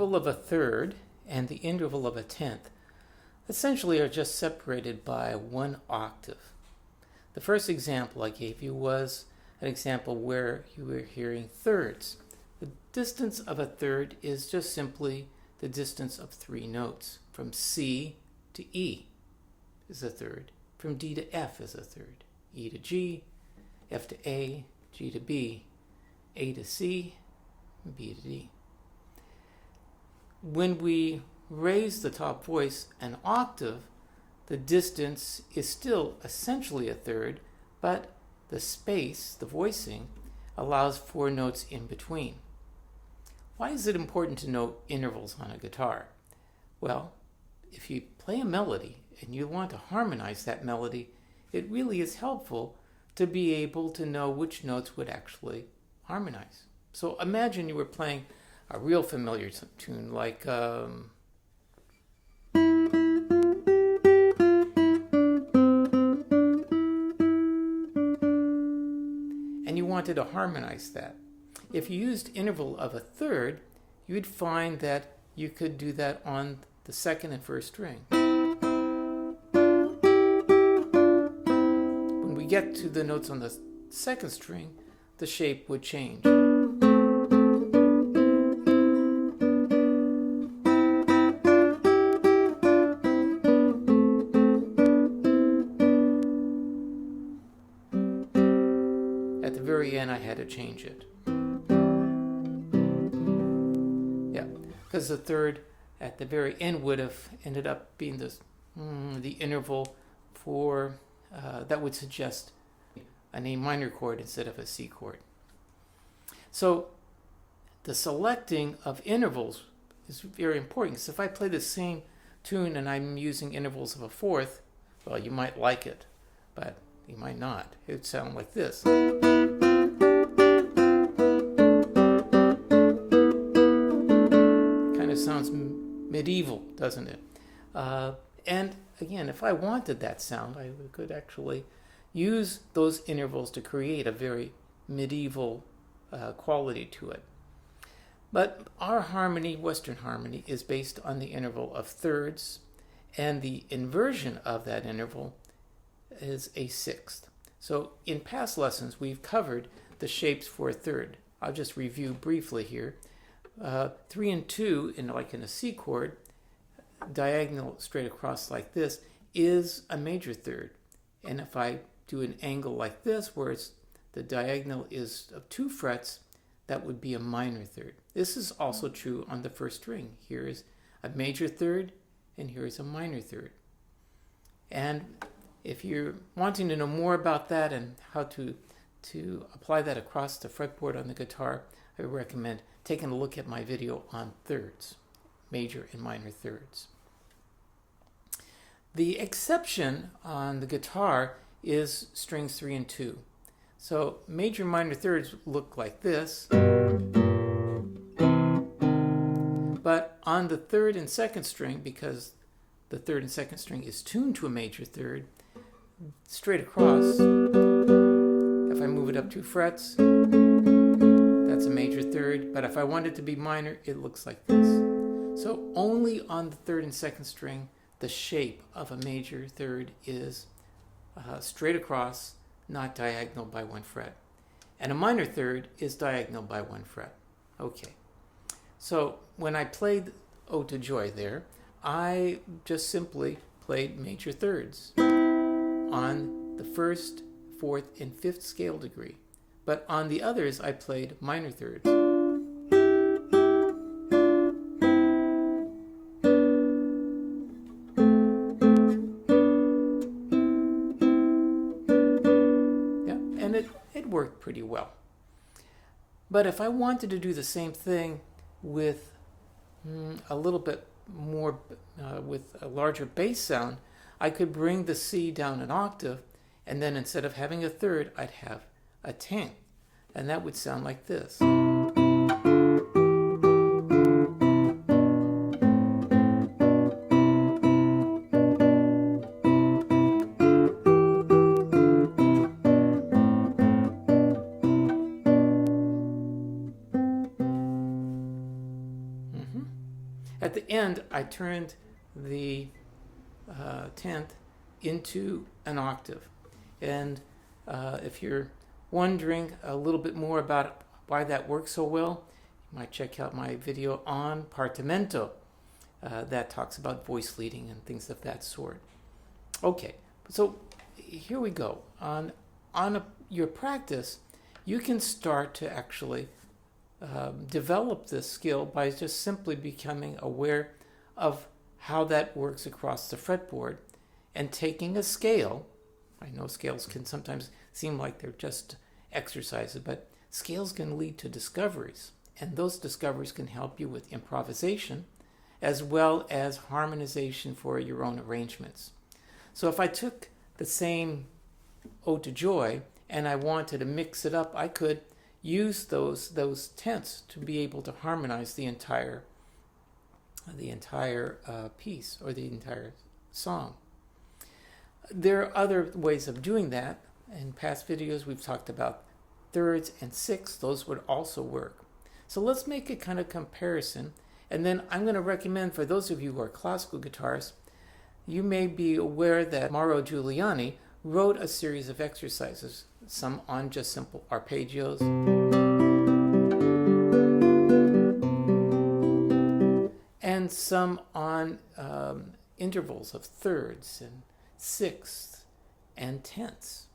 interval of a third and the interval of a tenth essentially are just separated by 1 octave. The first example I gave you was an example where you were hearing thirds. The distance of a third is just simply the distance of 3 notes. From C to E is a third. From D to F is a third. E to G, F to A, G to B, A to C, B to D. When we raise the top voice an octave, the distance is still essentially a third, but the space, the voicing, allows 4 notes in between. Why is it important to note intervals on a guitar? Well, if you play a melody and you want to harmonize that melody, it really is helpful to be able to know which notes would actually harmonize. So imagine you were playing a real familiar tune like and you wanted to harmonize that. If you used interval of a third, you'd find that you could do that on the second and first string. When we get to the notes on the second string, the shape would change. At the very end, I had to change it. Because the third at the very end would have ended up being the interval for that would suggest an A minor chord instead of a C chord. So the selecting of intervals is very important. So if I play the same tune and I'm using intervals of a fourth, well, you might like it, but you might not. It would sound like this. Sounds medieval, doesn't it? And again, if I wanted that sound, I could actually use those intervals to create a very medieval quality to it. But our harmony, Western harmony, is based on the interval of thirds, and the inversion of that interval is a sixth. So in past lessons, we've covered the shapes for a third. I'll just review briefly here. 3 and 2, in a C chord, diagonal straight across like this, is a major third. And if I do an angle like this, where the diagonal is of 2 frets, that would be a minor third. This is also true on the first string. Here is a major third, and here is a minor third. And if you're wanting to know more about that and how to apply that across the fretboard on the guitar, I recommend taking a look at my video on thirds, major and minor thirds. The exception on the guitar is strings 3 and 2. So major and minor thirds look like this, but on the third and second string, because the third and second string is tuned to a major third, straight across, if I move it up 2 frets, that's a major third, but if I want it to be minor, it looks like this. So only on the third and second string, the shape of a major third is straight across, not diagonal by 1 fret. And a minor third is diagonal by 1 fret. Okay. So when I played Ode to Joy there, I just simply played major thirds on the first, fourth, and fifth scale degree. But on the others, I played minor thirds. Yeah, and it worked pretty well. But if I wanted to do the same thing with a little bit more, with a larger bass sound, I could bring the C down an octave, and then instead of having a third, I'd have a tenth, and that would sound like this. the end, I turned the 10th into an octave. And if you're wondering a little bit more about why that works so well, you might check out my video on partimento that talks about voice leading and things of that sort. Okay, so here we go. On your practice, you can start to actually develop this skill by just simply becoming aware of how that works across the fretboard and taking a scale. I know scales can sometimes seem like they're just exercises, but scales can lead to discoveries, and those discoveries can help you with improvisation as well as harmonization for your own arrangements. So if I took the same Ode to Joy and I wanted to mix it up, I could use those tenths to be able to harmonize the entire piece or the entire song. There are other ways of doing that. In past videos, we've talked about thirds and sixths. Those would also work. So let's make a kind of comparison. And then I'm going to recommend for those of you who are classical guitarists, you may be aware that Mauro Giuliani wrote a series of exercises, some on just simple arpeggios, and some on intervals of thirds and sixths and tenths.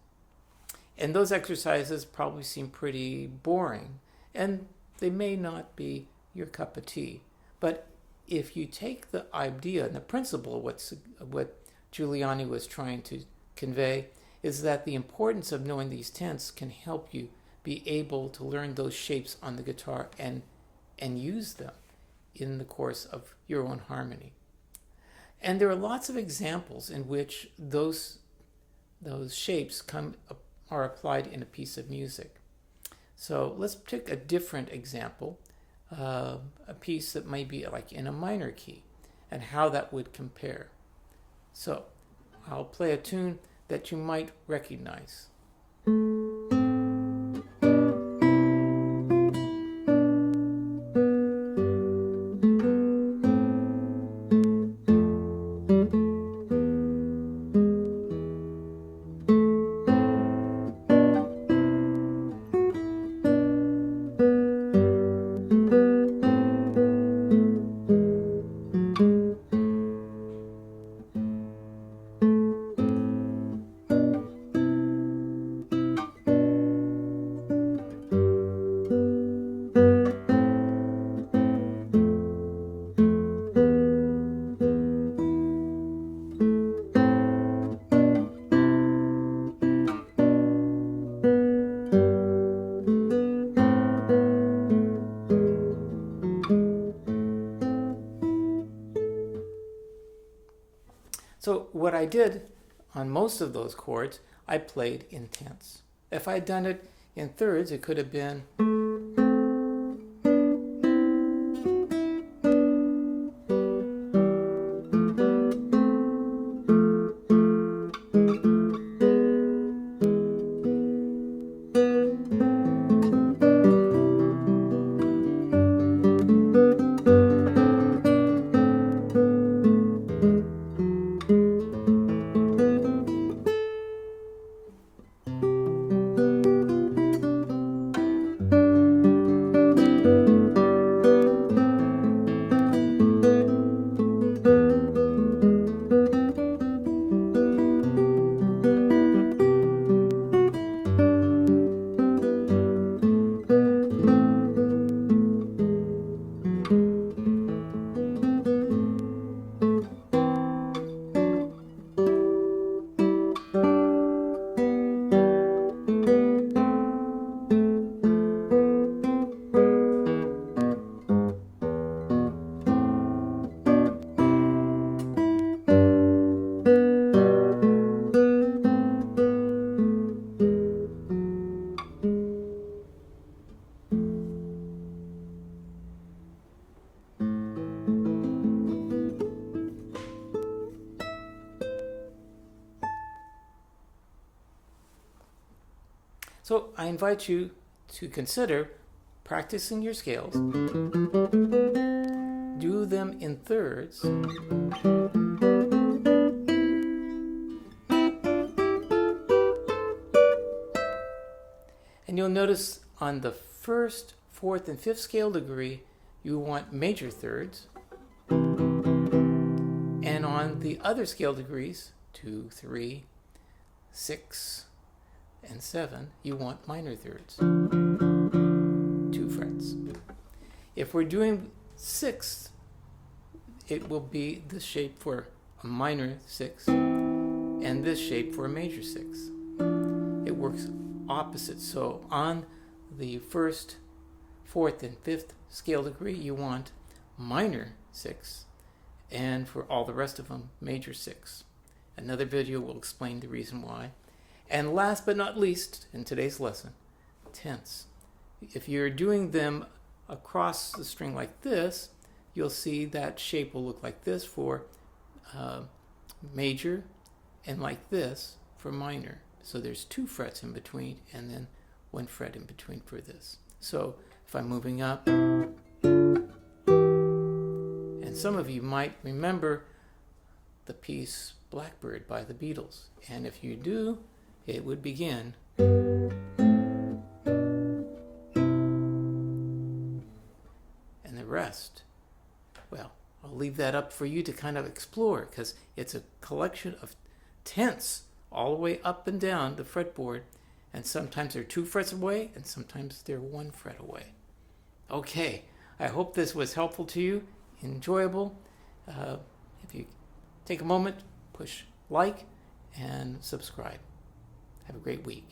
And those exercises probably seem pretty boring, and they may not be your cup of tea. But if you take the idea and the principle of what Giuliani was trying to convey, is that the importance of knowing these tenths can help you be able to learn those shapes on the guitar and use them in the course of your own harmony. And there are lots of examples in which those shapes are applied in a piece of music. So let's take a different example, a piece that may be like in a minor key, and how that would compare. So I'll play a tune that you might recognize. So what I did on most of those chords, I played in tenths. If I had done it in thirds, it could have been So I invite you to consider practicing your scales. Do them in thirds. And you'll notice on the first, fourth, and fifth scale degree, you want major thirds. And on the other scale degrees, 2, 3, 6, and 7, you want minor thirds, 2 frets. If we're doing sixths, it will be this shape for a minor 6 and this shape for a major 6. It works opposite. So on the first, fourth, and fifth scale degree, you want minor 6, and for all the rest of them, major 6. Another video will explain the reason why. And last but not least, in today's lesson, tenths. If you're doing them across the string like this, you'll see that shape will look like this for major, and like this for minor. So there's 2 frets in between, and then 1 fret in between for this. So if I'm moving up, and some of you might remember the piece Blackbird by the Beatles. And if you do, it would begin. And the rest, well, I'll leave that up for you to kind of explore, because it's a collection of tenths all the way up and down the fretboard. And sometimes they're 2 frets away, and sometimes they're 1 fret away. Okay, I hope this was helpful to you, enjoyable. If you take a moment, push like and subscribe. Have a great week.